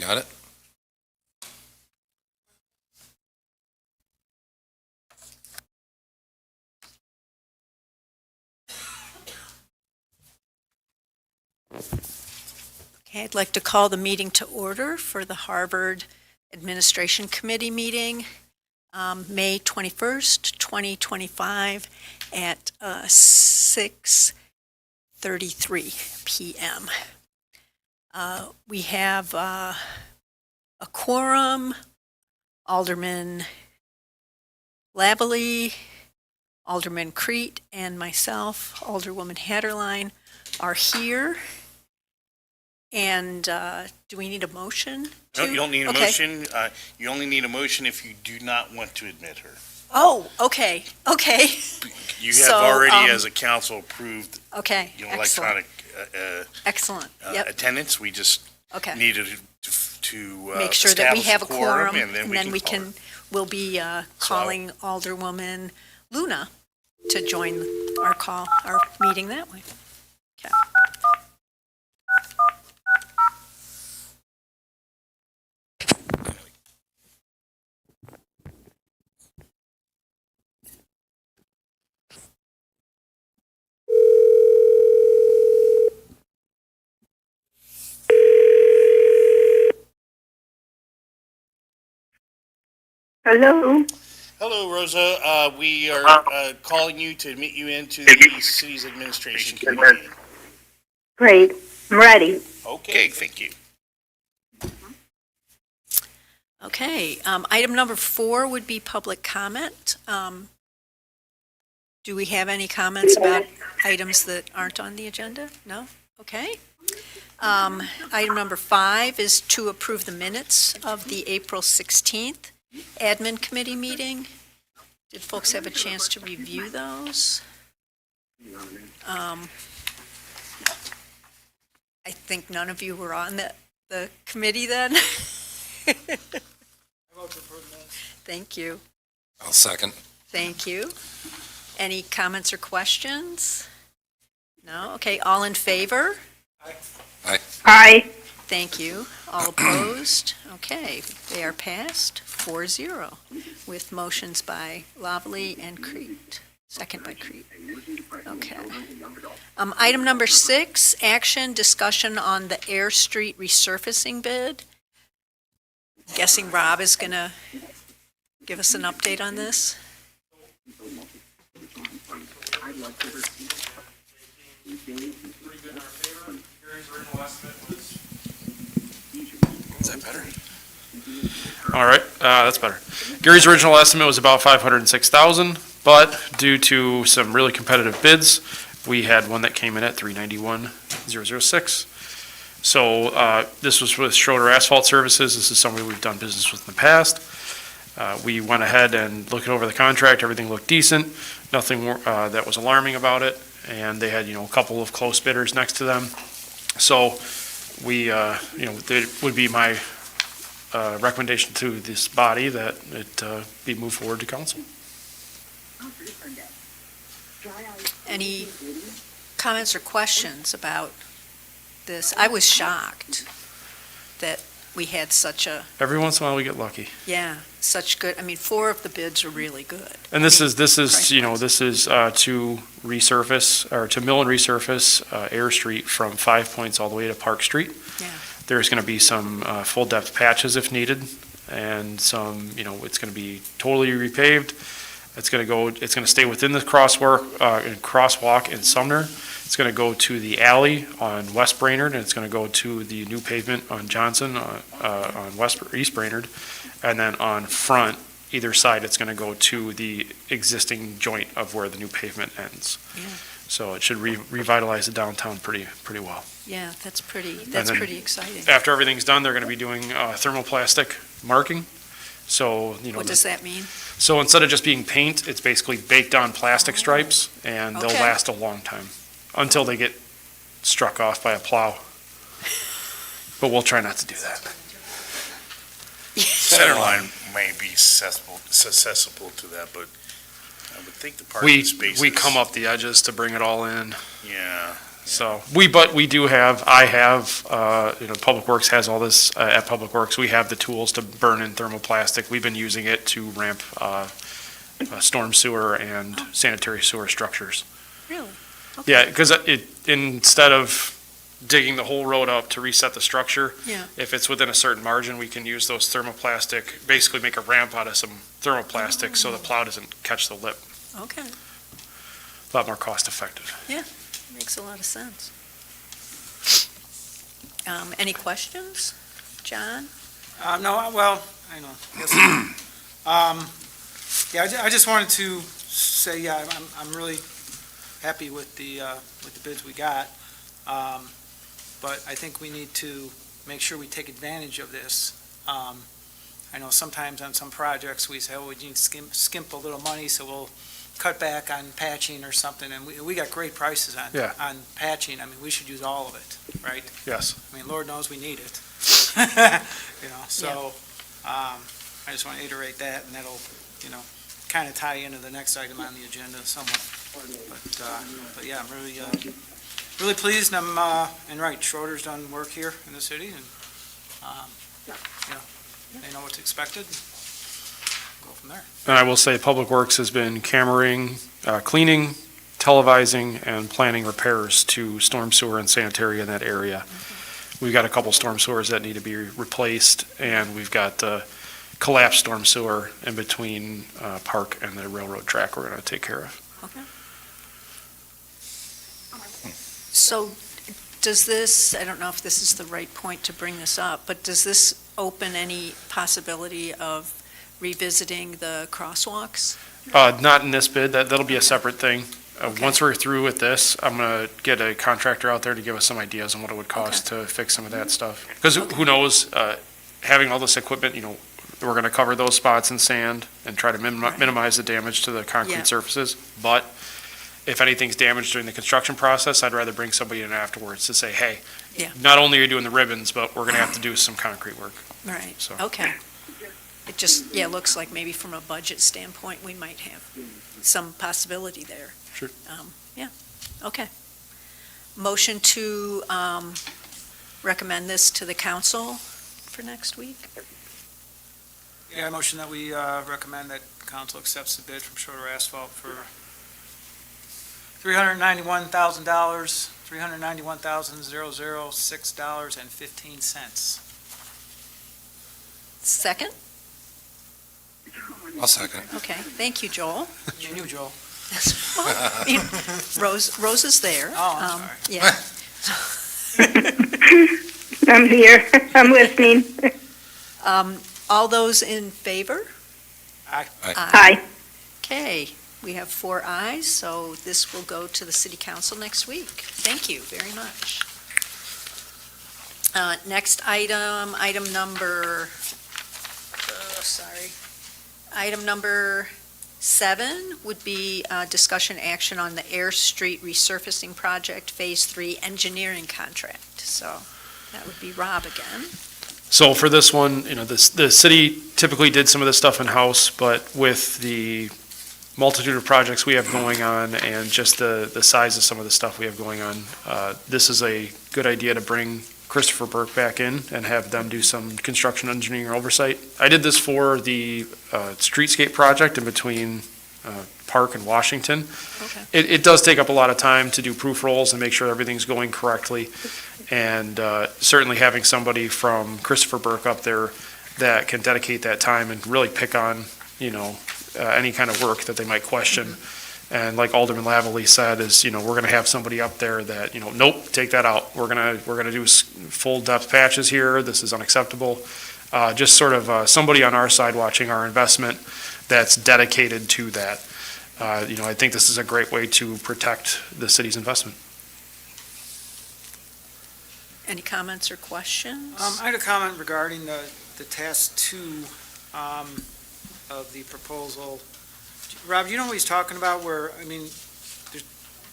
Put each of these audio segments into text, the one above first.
Got it? Okay, I'd like to call the meeting to order for the Harvard Administration Committee meeting, May 21st, 2025 at 6:33 p.m. We have a quorum. Alderman Lavallee, Alderman Kriete, and myself, Alderwoman Haderlein, are here. And do we need a motion? No, you don't need a motion. You only need a motion if you do not want to admit her. Oh, okay. You have So, already, as a council, approved Okay, electronic excellent. Yep. attendance. We just Okay. needed to Make sure that we establish have a quorum, and then we can. We'll be calling Alderwoman Luna to join our meeting that way. Okay. Hello. Hello, Rosa. We are calling you to admit you into the city's administration committee. Great. I'm ready. Okay, thank you. Okay, item number 4 would be public comment. Do we have any comments about items that aren't on the agenda? No? Okay. Item number 5 is to approve the minutes of the April 16th admin committee meeting. Did folks have a chance to review those? I think none of you were on the committee then. Thank you. I'll second. Thank you. Any comments or questions? No? Okay, all in favor? Aye. Aye. Thank you. All opposed? Okay, they are passed 4-0 with motions by Lavallee and Kriete. Second by Kriete. Okay. Item number 6, action discussion on the Air Street resurfacing bid. Guessing Rob is going to give us an update on this. Is that better? All right, that's better. Gary's original estimate was about $506,000, but due to some really competitive bids, we had one that came in at $391,006. So this was with Schroeder Asphalt Services. This is somebody we've done business with in the past. We went ahead and looked over the contract. Everything looked decent. Nothing that was alarming about it. And they had, a couple of close bidders next to them. So we, it would be my recommendation to this body that it be moved forward to council. Any comments or questions about this? I was shocked that we had such a, Every once in a while we get lucky. such good, 4 of the bids are really good. And this is to resurface, or to mill and resurface Air Street from 5 Points all the way to Park Street. Yeah. There's going to be some full depth patches if needed, and some, it's going to be totally repaved. It's going to stay within the crosswalk in Sumner. It's going to go to the alley on West Brainerd, and it's going to go to the new pavement on Johnson on East Brainerd, and then on front, either side, it's going to go to the existing joint of where the new pavement ends. Yeah. So it should revitalize the downtown pretty well. Yeah, that's pretty then exciting. After everything's done, they're going to be doing thermoplastic marking. So, What does that mean? So instead of just being paint, it's basically baked on plastic stripes, and they'll Okay. last a long time until they get struck off by a plow. But we'll try not to do that. Centerline may be susceptible to that, but I would think the parking spaces. We come up the edges to bring it all in. Yeah, So, but we do have, Public Works has all this, at Public Works, we have the tools to burn in thermoplastic. We've been using it to ramp, storm sewer and sanitary sewer structures. Really? Yeah, because instead of digging the whole road up to reset the structure, Yeah. if it's within a certain margin, we can use those thermoplastic, basically make a ramp out of some thermoplastic so the plow doesn't catch the lip. Okay, A lot more cost effective. makes a lot of sense. Any questions? John? No, well, I know. Yes. I just wanted to say, yeah, I'm really happy with the bids we got. But I think we need to make sure we take advantage of this. I know sometimes on some projects, we say, oh, we need to skimp a little money, so we'll cut back on patching or something, and we got great prices on patching. I mean, we should use all of it, right? Yes. I mean, Lord knows we need it. So, I just want to iterate that, and that'll, kind of tie into the next item on the agenda somewhat. But yeah, I'm really pleased, and and right, Schroeder's done work here in the city, and, they know what's expected. Go from there. And I will say, Public Works has been cammering, cleaning, televising, and planning repairs to storm sewer and sanitary in that area. We've got a couple storm sewers that need to be replaced, and we've got collapsed storm sewer in between Park and the railroad track we're going to take care of. Okay. So does this, I don't know if this is the right point to bring this up, but does this open any possibility of revisiting the crosswalks? Not in this bid, that'll be a separate thing. Okay. Once we're through with this, I'm going to get a contractor out there to give us some ideas on what it would cost to fix some of that stuff. Because who knows, having all this equipment, we're going to cover those spots in sand and try to minimize the damage to the concrete surfaces. But if anything's damaged during the construction process, I'd rather bring somebody in afterwards to say, hey, not only are you doing the ribbons, but we're going to have to do some concrete work. Right, So. okay. It just, looks like maybe from a budget standpoint, we might have some possibility there. Sure. Okay. Motion to recommend this to the council for next week? Yeah, I motion that we recommend that council accepts the bid from Schroeder Asphalt for $391,000, $391,006.15. Second? I'll second. Okay, thank you, Joel. You knew, Joel. Rosa's there. Oh, I'm Yeah. sorry. I'm here. I'm listening. All those in favor? Aye. Okay, we have 4 ayes, so this will go to the city council next week. Thank you very much. Next item, item number 7 would be discussion action on the Air Street resurfacing project, Phase 3 engineering contract. So that would be Rob again. So for this one, the city typically did some of this stuff in-house, but with the multitude of projects we have going on and just the size of some of the stuff we have going on, this is a good idea to bring Christopher Burke back in and have them do some construction engineering oversight. I did this for the streetscape project in between Park and Washington. Okay. It does take up a lot of time to do proof rolls and make sure everything's going correctly. And certainly having somebody from Christopher Burke up there that can dedicate that time and really pick on, any kind of work that they might question. And like Alderman Lavallee said, is, we're going to have somebody up there that, nope, take that out. We're going to do full depth patches here. This is unacceptable. Just sort of somebody on our side watching our investment that's dedicated to that. I think this is a great way to protect the city's investment. Any comments or questions? I had a comment regarding the task 2 of the proposal. Rob, you know what he's talking about where, there's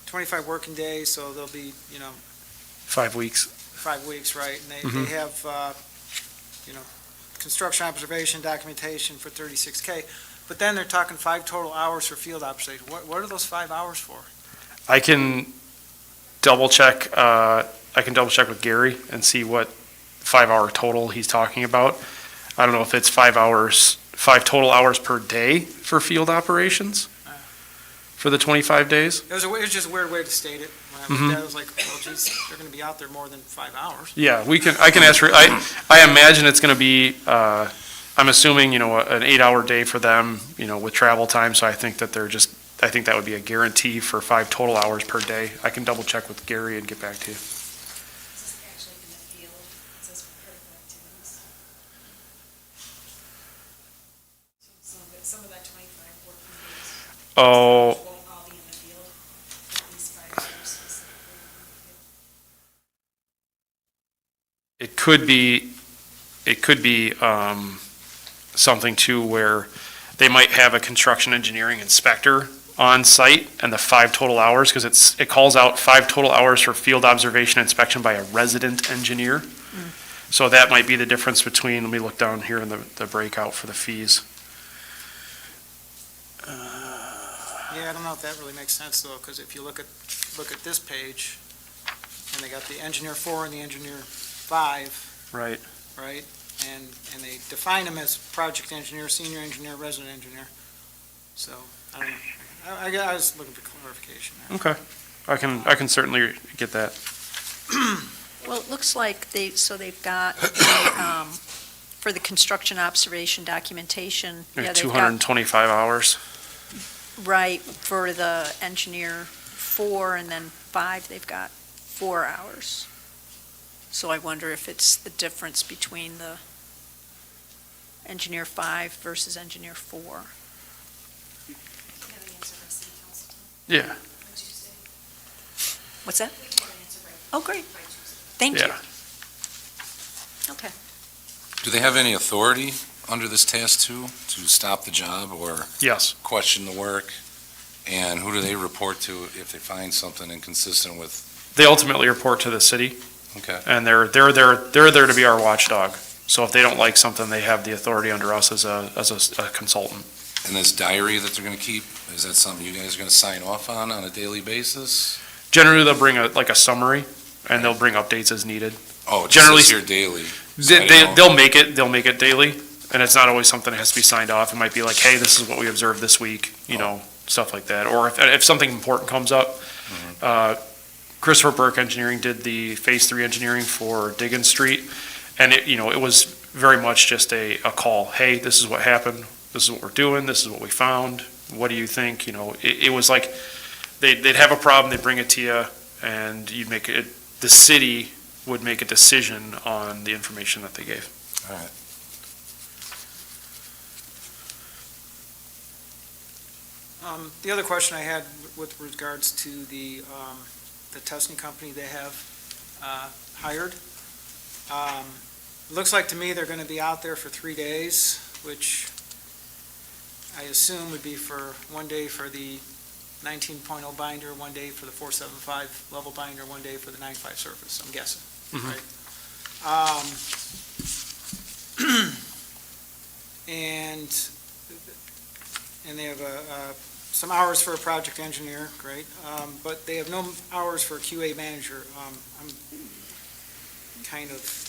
25 working days, so there'll be, 5 weeks. 5 weeks, right? And they have, construction observation documentation for 36K, but then they're talking 5 total hours for field observation. What are those 5 hours for? I can double check, I can double check with Gary and see what 5-hour total he's talking about. I don't know if it's 5 hours, 5 total hours per day for field operations for the 25 days. It was just a weird way to state it. When I looked at it, I was like, well, geez, they're gonna be out there more than 5 hours. Yeah, I can ask, I imagine it's gonna be, I'm assuming, an 8-hour day for them, with travel time, so I think that I think that would be a guarantee for 5 total hours per day. I can double check with Gary and get back to you. This is actually in the field, it says for critical activities. Some of that 25 working days. Oh, Won't all be in the field, at least 5 hours specifically in the field. it could be, something too where they might have a construction engineering inspector on site and the 5 total hours, because it calls out 5 total hours for field observation inspection by a resident engineer. So that might be the difference between, let me look down here in the breakout for the fees. Yeah, I don't know if that really makes sense though, because if you look at this page, and they got the engineer 4 and the engineer 5, Right. right? And they define them as project engineer, senior engineer, resident engineer. So, I don't know. I was looking for clarification there. Okay. I can certainly get that. Well, it looks like they've got, for the construction observation documentation. Yeah, they've got 225 hours. Right, for the engineer 4 and then 5, they've got 4 hours. So I wonder if it's the difference between the engineer 5 versus engineer 4. You have an answer by city council Yeah. on Tuesday? What's that? We can have an answer Oh, great, by Tuesday. thank you. Yeah. Okay. Do they have any authority under this task to stop the job or Yes. question the work? And who do they report to if they find something inconsistent with? They ultimately report to the city, Okay, and they're there to be our watchdog. So if they don't like something, they have the authority under us as a consultant. and this diary that they're gonna keep, is that something you guys are gonna sign off on a daily basis? Generally, they'll bring a summary, and they'll bring updates as needed. Oh, it Generally just says here daily. So I They, didn't know. they'll make it daily, and it's not always something that has to be signed off. It might be like, hey, this is what we observed this week, stuff like that. Or if something important comes up, Christopher Burke Engineering did the Phase 3 engineering for Diggins Street, and it was very much just a call. Hey, this is what happened. This is what we're doing. This is what we found. What do you think? It was like they'd have a problem, they'd bring it to you, and you'd make it. The city would make a decision on the information that they gave. All right. The other question I had with regards to the testing company they have hired. Looks like to me they're going to be out there for 3 days, which I assume would be for 1 day for the 19.0 binder, 1 day for the 475 level binder, 1 day for the 9.5 surface, I'm guessing, right? And they have some hours for a project engineer, great, but they have no hours for a QA manager. I'm kind of,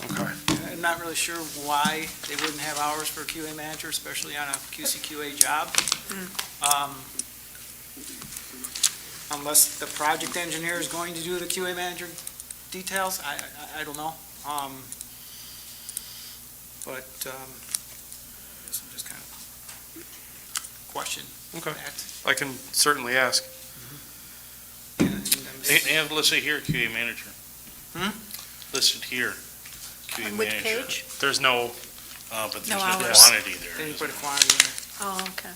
Okay. I'm not really sure why they wouldn't have hours for a QA manager, especially on a QC/QA job. Unless the project engineer is going to do the QA manager details, I don't know. But I guess I'm just kind of question Okay. that. I can certainly ask. They have listed here QA manager. Listed here, QA On which manager. page? There's no, But there's No no hours. quantity They there. didn't put a quantity in Oh, okay.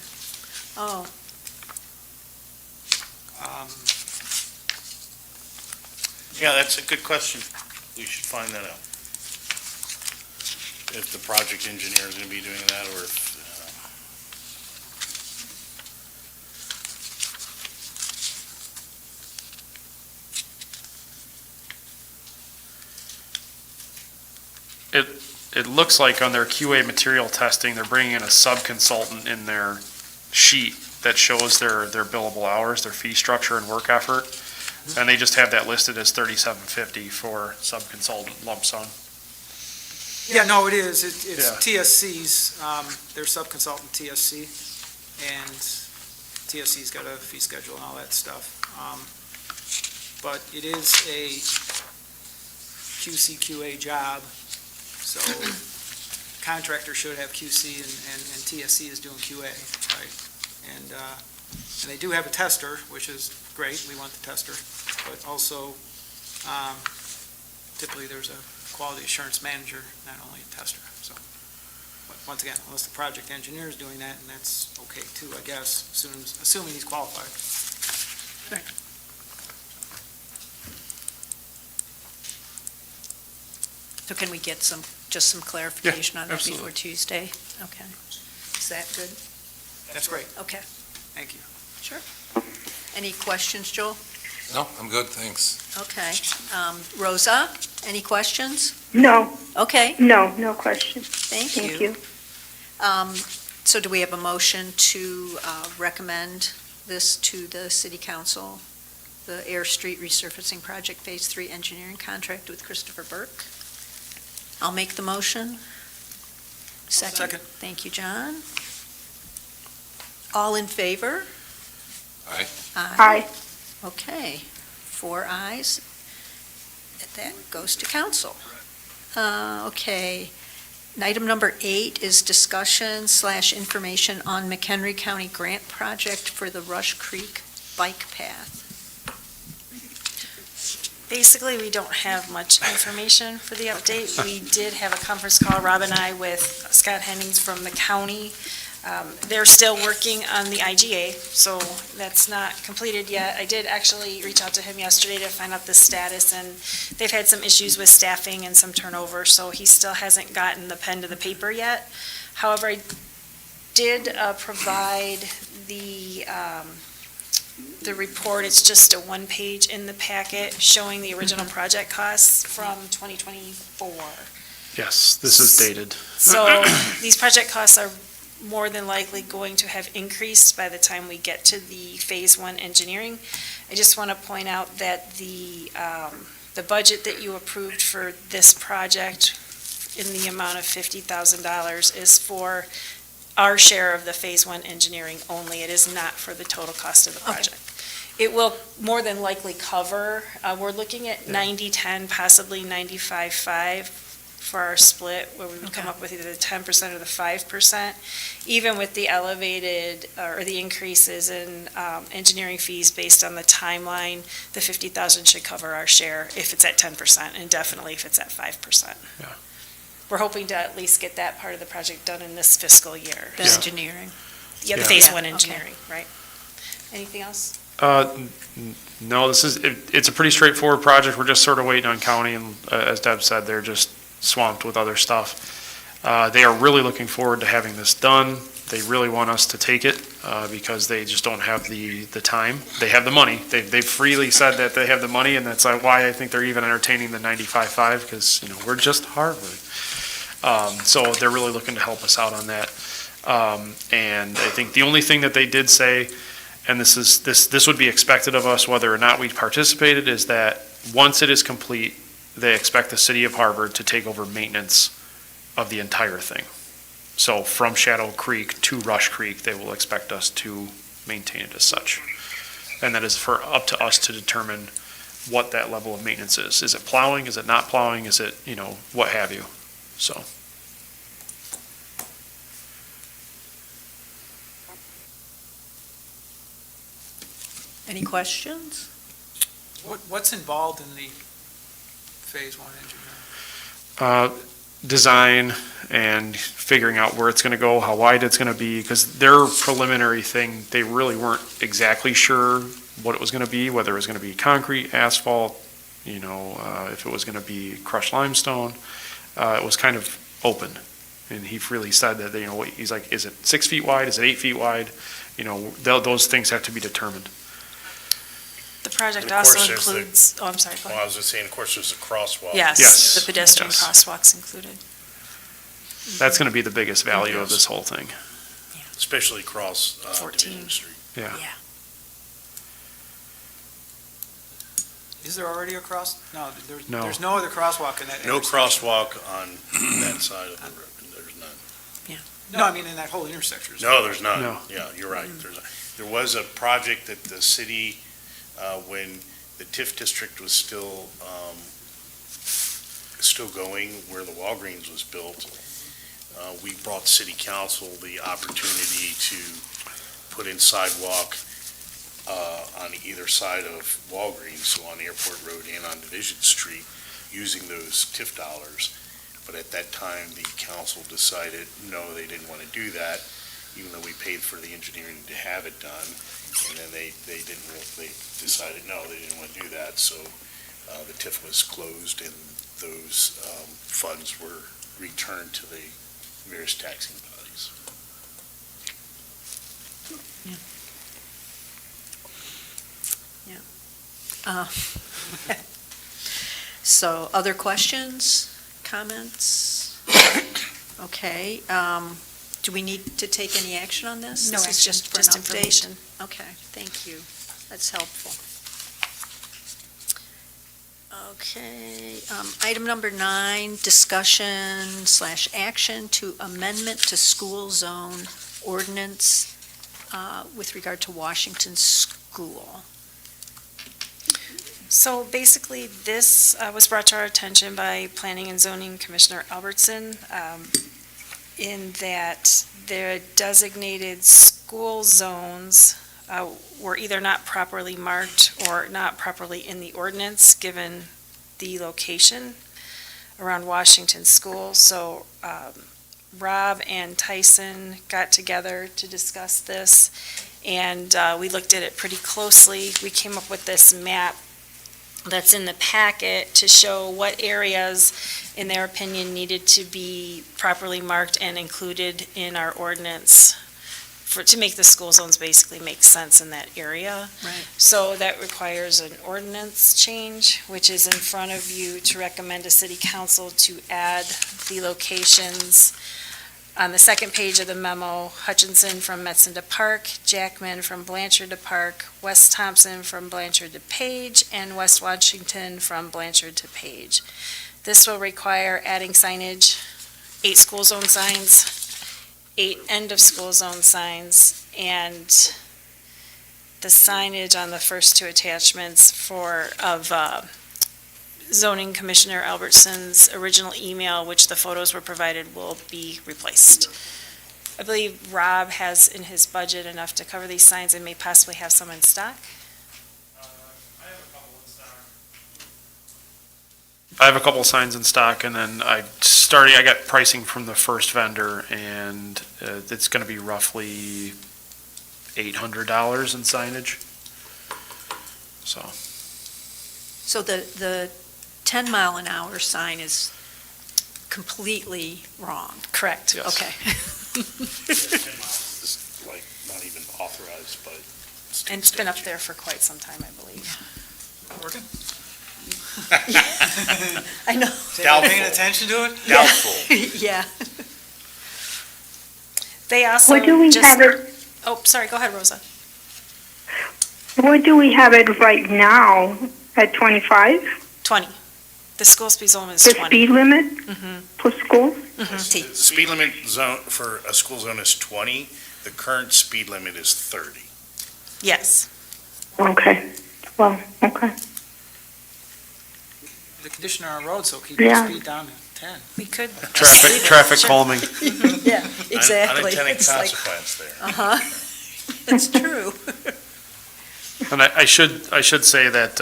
Oh, there. Yeah, that's a good question. We should find that out. If the project engineer is gonna be doing that, or if, it looks like on their QA material testing, they're bringing in a sub-consultant in their sheet that shows their billable hours, their fee structure and work effort. And they just have that listed as $3,750 for sub-consultant lump sum. Yeah, no, it is. It's Yeah. TSC's, they're sub-consultant TSC, and TSC's got a fee schedule and all that stuff. But it is a QC/QA job, so contractor should have QC and TSC is doing QA, right? And they do have a tester, which is great, we want the tester, but also typically there's a quality assurance manager, not only a tester, so. But once again, unless the project engineer is doing that, and that's okay too, I guess, assuming he's qualified. So can we get just some clarification on that absolutely. before Tuesday? Okay. Is that good? That's great, Okay, thank you. sure. Any questions, Joel? No, I'm good, thanks. Okay. Rosa, any questions? No, Okay, no question. thank Thank you. you. So do we have a motion to recommend this to the city council, the Air Street Resurfacing Project Phase 3 engineering contract with Christopher Burke? I'll make the motion. Second. Thank you, John. All in favor? Aye. Aye. Okay, 4 ayes. That goes to council. Okay. Item number 8 is discussion/information on McHenry County grant project for the Rush Creek Bike Path. Basically, we don't have much information for the update. We did have a conference call, Rob and I, with Scott Hennings from the county. They're still working on the IGA, so that's not completed yet. I did actually reach out to him yesterday to find out the status, and they've had some issues with staffing and some turnover, so he still hasn't gotten the pen to the paper yet. However, I did provide the report. It's just a one-page in the packet showing the original project costs from 2024. Yes, this is dated. So these project costs are more than likely going to have increased by the time we get to the Phase 1 engineering. I just want to point out that the budget that you approved for this project in the amount of $50,000 is for our share of the Phase 1 engineering only. It is not for the total cost of the project. It will more than likely cover, we're looking at 90-10, possibly 95-5 for our split, where we would come up with either the 10% or the 5%. Even with the elevated, or the increases in engineering fees based on the timeline, the $50,000 should cover our share if it's at 10%, and definitely if it's at 5%. Yeah. We're hoping to at least get that part of the project done in this fiscal year. The engineering. Yeah, the Yeah. Phase Yeah, 1 okay. engineering, right? Anything else? No, it's a pretty straightforward project. We're just sort of waiting on county, and as Deb said, they're just swamped with other stuff. They are really looking forward to having this done. They really want us to take it because they just don't have the time. They have the money. They've freely said that they have the money, and that's why I think they're even entertaining the 95-5, because, we're just Harvard. So they're really looking to help us out on that. And I think the only thing that they did say, and this would be expected of us whether or not we participated, is that once it is complete, they expect the city of Harvard to take over maintenance of the entire thing. So from Shadow Creek to Rush Creek, they will expect us to maintain it as such. And that is up to us to determine what that level of maintenance is. Is it plowing? Is it not plowing? Is it, what have you? So. Any questions? What's involved in the Phase 1 engineering? Design and figuring out where it's going to go, how wide it's going to be, because their preliminary thing, they really weren't exactly sure what it was going to be, whether it was going to be concrete, asphalt, if it was going to be crushed limestone. It was kind of open. And he freely said that, he's like, is it 6 feet wide? Is it 8 feet wide? Those things have to be determined. The project And of course, also there's the- includes, oh, I'm sorry, go Well, I ahead. was just saying, of course, there's a crosswalk. Yes, Yes, the pedestrian yes. crosswalks included. That's going to be the biggest value of this whole thing. Especially across 14. Division Street. Yeah. Is there already a no, No. there's no other crosswalk in that No intersection. crosswalk on that side of the road, there's none. No, I mean in that whole intersection. No, there's none. No. Yeah, you're right. There was a project that the city, when the TIF district was still going, where the Walgreens was built, we brought city council the opportunity to put in sidewalk on either side of Walgreens, so on Airport Road and on Division Street, using those TIF dollars. But at that time, the council decided, no, they didn't want to do that, even though we paid for the engineering to have it done. And then they decided, no, they didn't want to do that, so the TIF was closed and those funds were returned to the various taxing bodies. So, other questions, comments? Okay, do we need to take any action on this? No This is action, just for an just update? information. Okay, thank you. That's helpful. Okay, item number 9, discussion/action to amendment to school zone ordinance with regard to Washington School. So basically, this was brought to our attention by Planning and Zoning Commissioner Albertson, in that their designated school zones were either not properly marked or not properly in the ordinance, given the location around Washington School. So Rob and Tyson got together to discuss this, and we looked at it pretty closely. We came up with this map that's in the packet to show what areas, in their opinion, needed to be properly marked and included in our ordinance to make the school zones basically make sense in that area. Right. So that requires an ordinance change, which is in front of you to recommend to city council to add the locations. On the second page of the memo, Hutchinson from Metzen to Park, Jackman from Blanchard to Park, West Thompson from Blanchard to Page, and West Washington from Blanchard to Page. This will require adding signage, 8 school zone signs, 8 end of school zone signs, and the signage on the first 2 attachments of Zoning Commissioner Albertson's original email, which the photos were provided, will be replaced. I believe Rob has in his budget enough to cover these signs and may possibly have some in stock. I have a couple signs in stock, and then I got pricing from the first vendor, and it's gonna be roughly $800 in signage. So the 10 mile an hour sign is completely wrong. Correct. Yes. Okay. 10 miles is like not even authorized by state And it's been up statute. there for quite some time, I believe. Working? I know, Paying attention to it? Doubtful. yeah. They also Where do we just, have it, oh, sorry, go ahead, Rosa. where do we have it right now? At 25? 20. The school speed zone is The 20. speed limit Mhm. for schools? The speed limit zone for a school zone is 20. The current speed limit is 30. Yes. Okay, well, okay. The condition on our road, so keep Yeah. the speed down to 10. We could. Traffic Sure. calming. Yeah, exactly. Unintended It's like, consequence there. uh-huh, it's true. And I should say that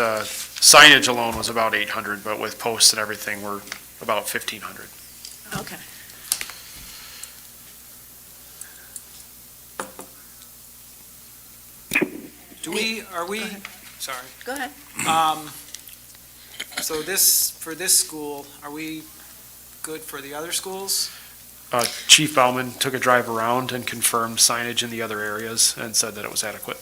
signage alone was about 800, but with posts and everything, we're about 1,500. Okay. Sorry. Go ahead. So for this school, are we good for the other schools? Chief Bauman took a drive around and confirmed signage in the other areas and said that it was adequate.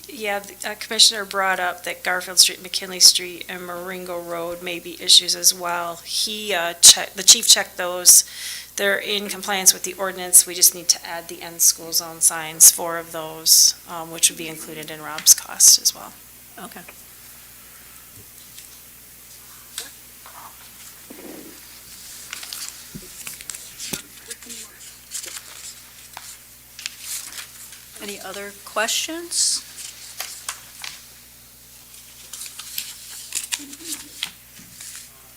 Yeah, the Commissioner brought up that Garfield Street, McKinley Street, and Marengo Road may be issues as well. The chief checked those. They're in compliance with the ordinance. We just need to add the end school zone signs, 4 of those, which would be included in Rob's cost as well. Okay. Any other questions?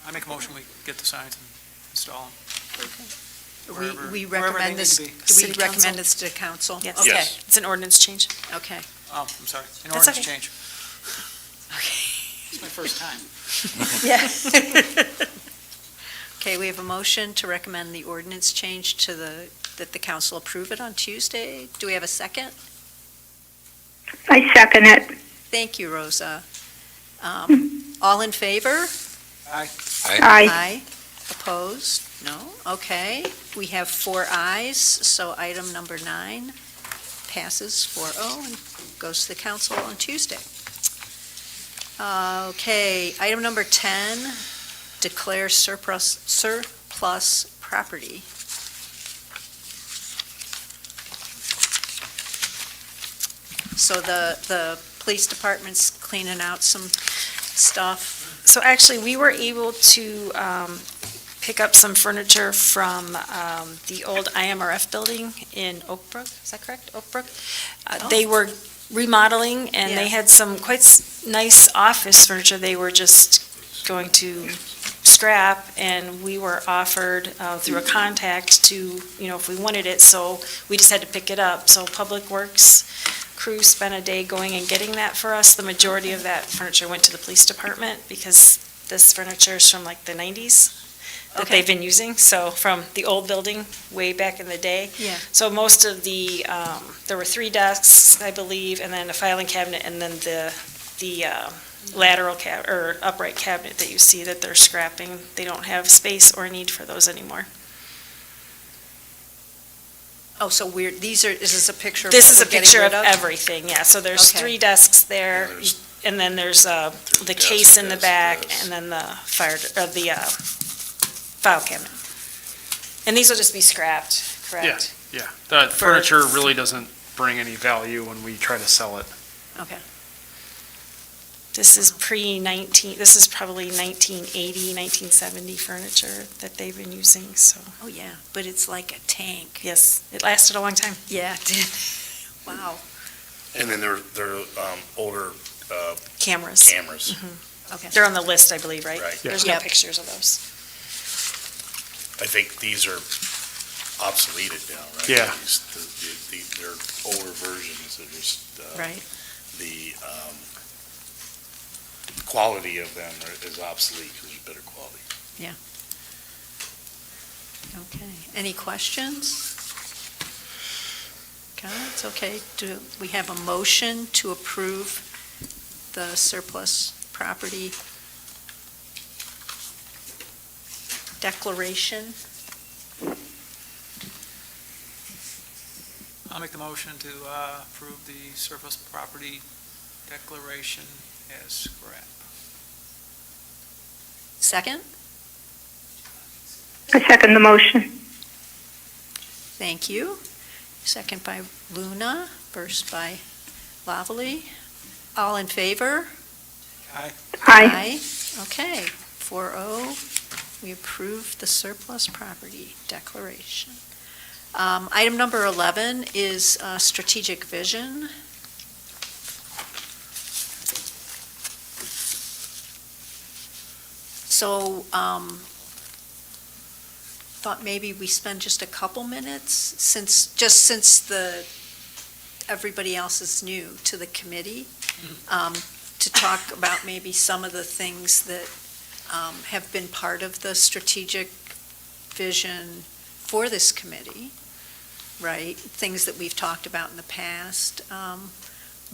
I make a motion, we get the signs and install them. Wherever- We wherever they recommend need this, to be. do we City recommend council. this to council? Yes. Okay, Yes. It's an ordinance change. okay. Oh, I'm sorry. An That's ordinance okay. change. It's my first time. Yeah. Okay, we have a motion to recommend the ordinance change to that the council approve it on Tuesday. Do we have a second? I second it. Thank you, Rosa. All in favor? Aye. Aye. Opposed? No? Okay. We have 4 ayes, so item number 9 passes 4-0 and goes to the council on Tuesday. Okay, item number 10, declare surplus property. So the police department's cleaning out some stuff. So actually, we were able to pick up some furniture from the old IMRF building in Oak Brook. Is that correct? Oak Brook? They were remodeling, and Yeah. they had some quite nice office furniture they were just going to scrap, and we were offered through a contact to, if we wanted it, so we just had to pick it up. So Public Works crew spent a day going and getting that for us. The majority of that furniture went to the police department because this furniture is from like the 90s that Okay. they've been using, so from the old building way back in the day. Yeah. So most of the, there were 3 desks, I believe, and then a filing cabinet, and then the lateral or upright cabinet that you see that they're scrapping. They don't have space or need for those anymore. Oh, so weird, is this a picture of This what is a we're getting picture rid of everything, yeah. So there's Okay. 3 desks there, There's- and then there's the desk, case in the desk, back, desk. and then the file cabinet. And these will just be scrapped, correct? Yeah, the furniture really doesn't bring any value when we try to sell it. Okay. This is this is probably 1980, 1970 furniture that they've been using, so, Oh, yeah, but it's like a tank. yes, it lasted a long time. Yeah, it did. Wow, And then they're older Cameras. cameras. okay. They're on the list, I believe, right? Right. There's no Yep. pictures of those. I think these are obsoleted now, right? Yeah. They're older versions. They're just, Right. the quality of them is obsolete because there's better quality. Okay. Any questions? Comments? Okay. Do we have a motion to approve the surplus property declaration? I'll make the motion to approve the surplus property declaration as scrap. Second? I second the motion. Thank you. Second by Luna, first by Lavallee. All in favor? Aye. Aye. Okay, 4-0. We approve the surplus property declaration. Item number 11 is strategic vision. So, thought maybe we spend just a couple minutes, since everybody else is new to the committee, to talk about maybe some of the things that have been part of the strategic vision for this committee, right? Things that we've talked about in the past.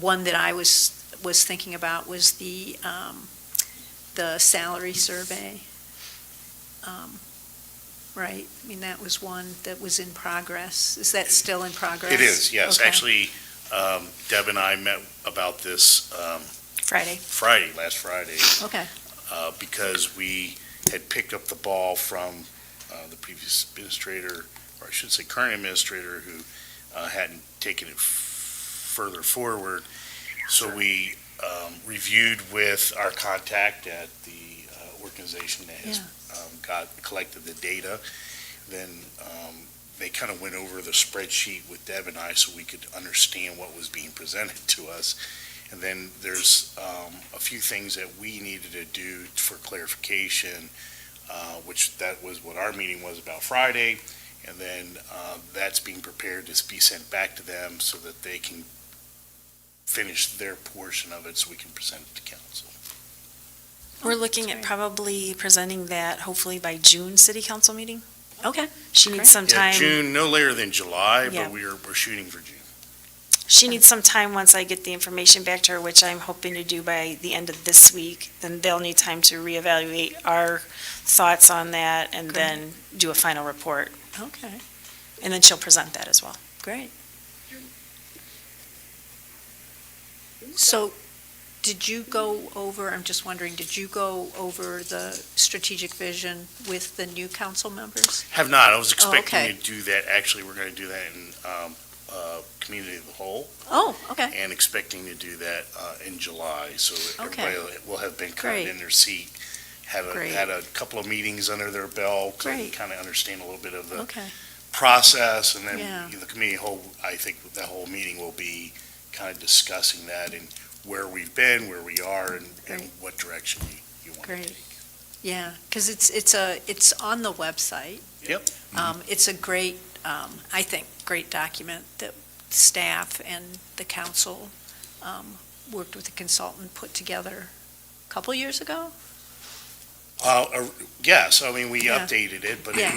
One that I was thinking about was the salary survey. Right, I mean, that was one that was in progress. Is that still in progress? It is, yes. Okay. Actually, Deb and I met about this Friday. last Friday, Okay, because we had picked up the ball from the previous administrator, or I should say current administrator, who hadn't taken it further forward. So we reviewed with our contact at the organization that has collected the data, then they kind of went over the spreadsheet with Deb and I so we could understand what was being presented to us. And then there's a few things that we needed to do for clarification, which that was what our meeting was about Friday. And then that's being prepared to be sent back to them so that they can finish their portion of it so we can present it to council. We're looking at probably presenting that hopefully by June city council meeting. Okay, She needs some Yeah, time. June, no later than July, Yeah. but we're shooting for June. She needs some time once I get the information back to her, which I'm hoping to do by the end of this week. Then they'll need time to reevaluate our thoughts on that and then do a final report. okay, And then she'll present that as well. great. So, did you go over, I'm just wondering, did you go over the strategic vision with the new council members? Have not, I was okay. expecting to do that, actually, we're gonna do that in, community of the whole, Oh, okay, and expecting to do that, in July, so Okay. everybody will have been kind Great. of in their seat, Great. had a couple of meetings under their belt, and Great. kind of understand a little bit of the okay, process, and then Yeah. the committee whole, I think the whole meeting will be kind of discussing that and where we've been, where we are, and Great. what direction you want to Great. take. yeah, because it's on the website. Yep. It's a great, I think, great document that staff and the council worked with a consultant, put together a couple years ago? Yes, I mean, we Yeah. updated it, but Yeah.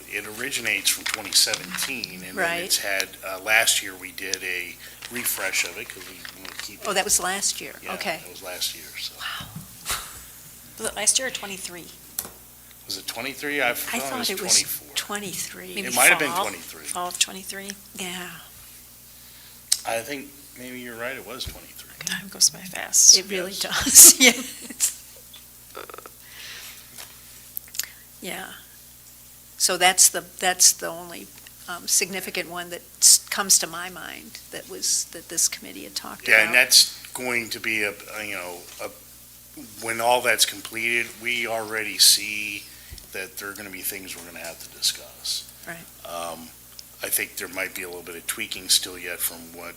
it originates from 2017, and then Right. it's had, last year we did a refresh of it, because we want to keep it. Oh, that was last year, Yeah, okay. that was last year, so. Was it last year or 23? Was it 23? I I thought thought it it was was 24. 23. Maybe It might have been fall. 23. Fall of 23? Yeah, I think maybe you're right, it was 23. Time goes by fast. it really Yes. does, yeah. Yeah. So that's the only significant one that comes to my mind that this committee had talked about. Yeah, and that's going to be when all that's completed, we already see that there are going to be things we're going to have to discuss. Right. I think there might be a little bit of tweaking still yet from what,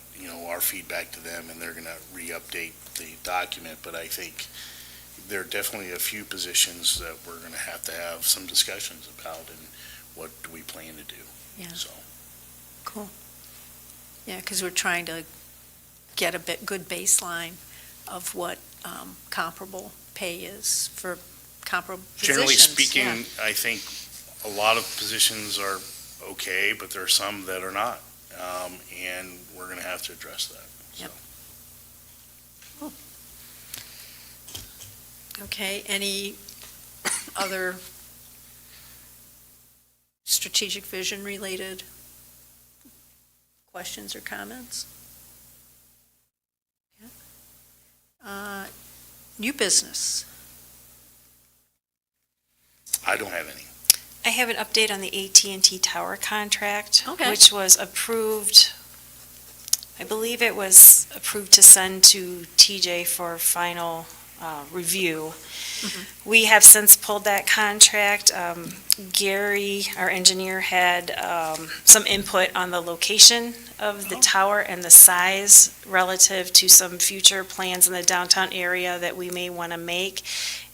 our feedback to them, and they're going to re-update the document, but I think there are definitely a few positions that we're going to have some discussions about, and what do we plan to do. Yeah. So, Cool. Yeah, because we're trying to get a good baseline of what comparable pay is for comparable positions. generally yeah. speaking, I think a lot of positions are okay, but there are some that are not, and we're going to have to address that. Yep. Okay, any other strategic vision related questions or comments? Yeah. New business. I don't have any. I have an update on the AT&T tower contract, Okay. which was approved, I believe it was approved to send to TJ for final review. We have since pulled that contract. Gary, our engineer, had some input on the location of the tower and the size relative to some future plans in the downtown area that we may want to make,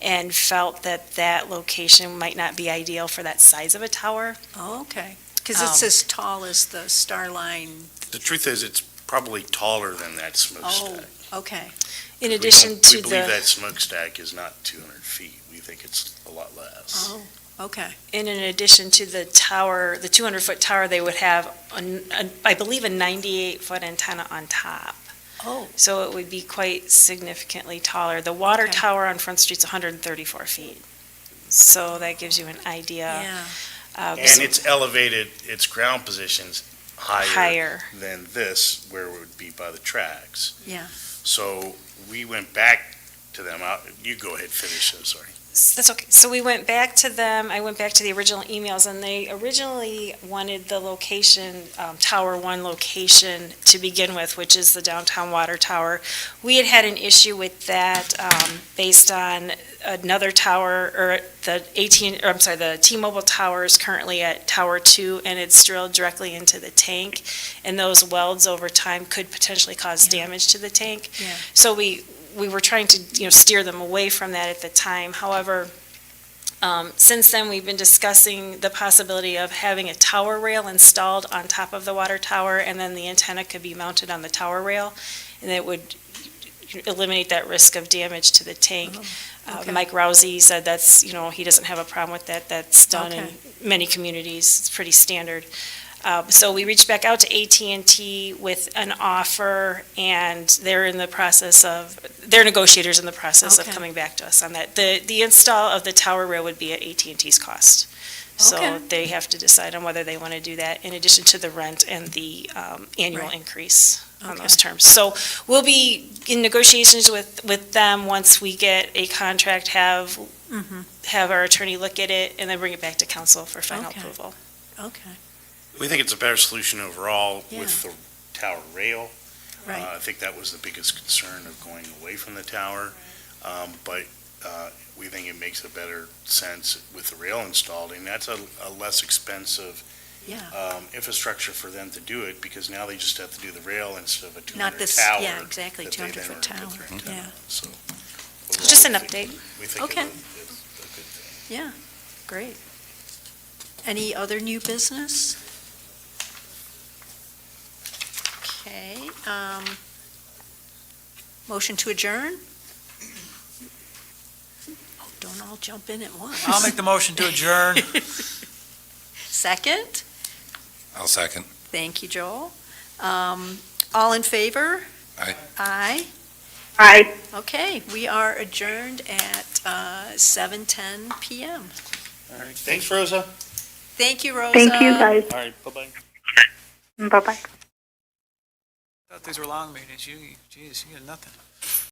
and felt that that location might not be ideal for that size of a tower. Oh, okay. Because it's as tall as the Starline. The truth is, it's probably taller than that smokestack. Oh, okay. In addition to We believe the, that smokestack is not 200 feet. We think it's a lot less. Oh, okay. and in addition to the tower, the 200-foot tower, they would have, I believe, a 98-foot antenna on top. Oh, So it would be quite significantly taller. The water Okay. tower on Front Street's 134 feet. So that gives you an idea. yeah. And So it's elevated, its ground position's higher higher. than this, where it would be by the tracks. Yeah. So we went back to them. You go ahead, finish, I'm sorry. That's okay. So we went back to them, I went back to the original emails, and they originally wanted the location, Tower 1 location to begin with, which is the downtown water tower. We had had an issue with that based on another tower, or the T-Mobile tower is currently at Tower 2, and it's drilled directly into the tank, and those welds over time could potentially cause damage to the tank. Yeah. So we were trying to, steer them away from that at the time. However, since then, we've been discussing the possibility of having a tower rail installed on top of the water tower, and then the antenna could be mounted on the tower rail, and it would eliminate that risk of damage to the tank. Okay. Mike Rousey said that's, he doesn't have a problem with that. That's done in Okay. many communities. It's pretty standard. So we reached back out to AT&T with an offer, and they're negotiators in the process of Okay. coming back to us on that. The install of the tower rail would be at AT&T's cost. So Okay. they have to decide on whether they want to do that in addition to the rent and the annual Right. increase on Okay. those terms. So we'll be in negotiations with them once we get a contract, have our attorney look at it, and then bring it back to council for final Okay. approval. Okay, We think it's a better solution overall Yeah. with the tower rail. right. I think that was the biggest concern of going away from the tower. But we think it makes a better sense with the rail installed, and that's a less expensive Yeah. infrastructure for them to do it, because now they just have to do the rail instead of a Not 200 this, tower. yeah, exactly, that they then 200-foot are gonna tower, put their antenna yeah. on. So It's just an overall, update. we think Okay. it's a good thing. Yeah, great. Any other new business? Okay, motion to adjourn? Oh, don't all jump in at once. I'll make the motion to adjourn. Second? I'll second. Thank you, Joel. All in favor? Aye. Aye. Aye. Okay, we are adjourned at 7:10 PM. All right, thanks, Rosa. Thank you, Rosa. Thank you, guys. All right, bye-bye. Bye-bye. Thought these were long meetings. Geez, you get nothing.